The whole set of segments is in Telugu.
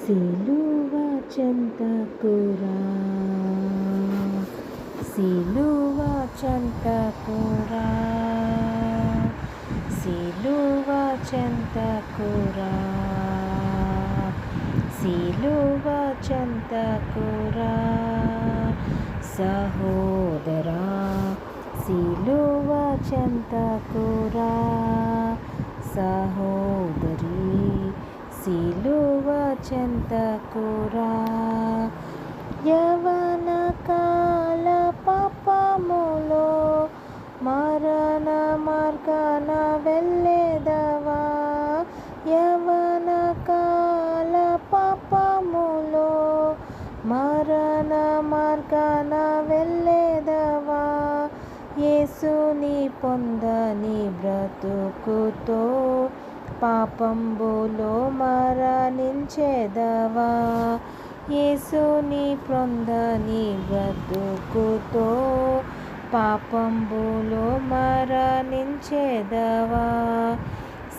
సిలువ చెంతకురా, సిలువ చెంతకురా, సిలువ చెంతకురా, సిలువ చెంతకురా, సహోదరా సిలువ చెంతకురా, సహోదరి సిలువ చెంతకురా. యవన కాల పాపములో మరణ మార్గాన వెళ్ళేదవా, యవన కాల పాపములో మరణ మార్గాన వెళ్ళేదవా, యేసుని పొందని బ్రతుకుతో పాపంబులో మరణించేదవా, యేసుని పొందని బ్రతుకుతో పాపంబులో మరణించేదవా,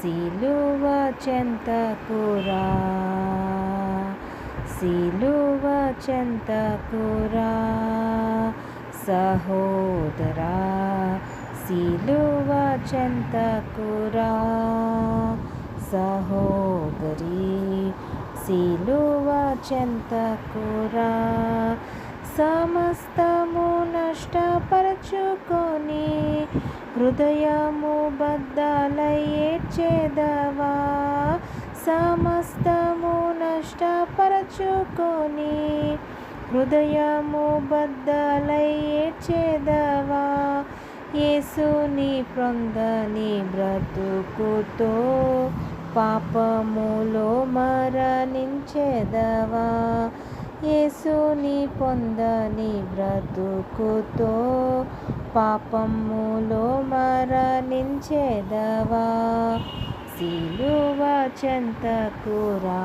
సిలువ చెంతకురా, సిలువ చెంతకురా, సహోదరా సిలువ చెంతకురా, సహోదరి సిలువ చెంతకురా. సమస్తము నష్టపరచుకొని హృదయము బద్దలై ఏడ్చేదవా, సమస్తము నష్టపరచుకొని హృదయము బద్దలై ఏడ్చేదవా, యేసుని పొందని బ్రతుకుతో పాపములో మరణించేదవా, యేసుని పొందని బ్రతుకుతో పాపములో మరణించేదవా, సిలువ చెంతకురా,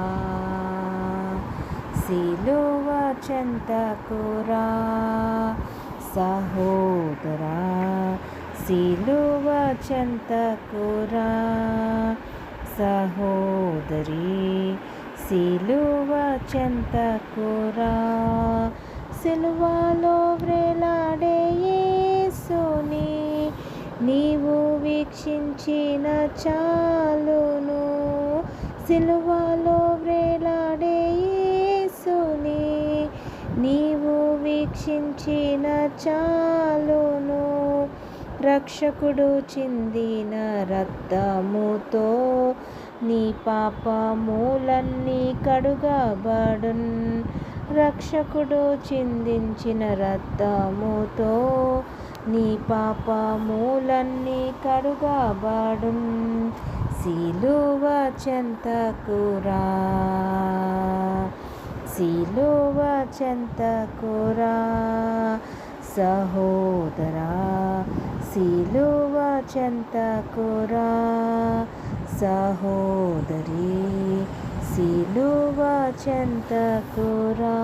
సిలువ చెంతకురా, సహోదరా సిలువ చెంతకురా, సహోదరి సిలువ చెంతకురా. సిలువలో వ్రేలాడే యేసుని నీవు వీక్షించిన చాలును, సిలువలో వ్రేలాడే యేసుని నీవు వీక్షించిన చాలును, రక్షకుడు చిందిన రక్తముతో నీ పాపములన్నీ కడుగబడున్, రక్షకుడు చిందించిన రక్తముతో నీ పాపములన్నీ కడుగబడున్, సిలువ చెంతకురా, సిలువ చెంతకురా, సహోదరా సిలువ చెంతకురా, సహోదరి సిలువ చెంతకురా.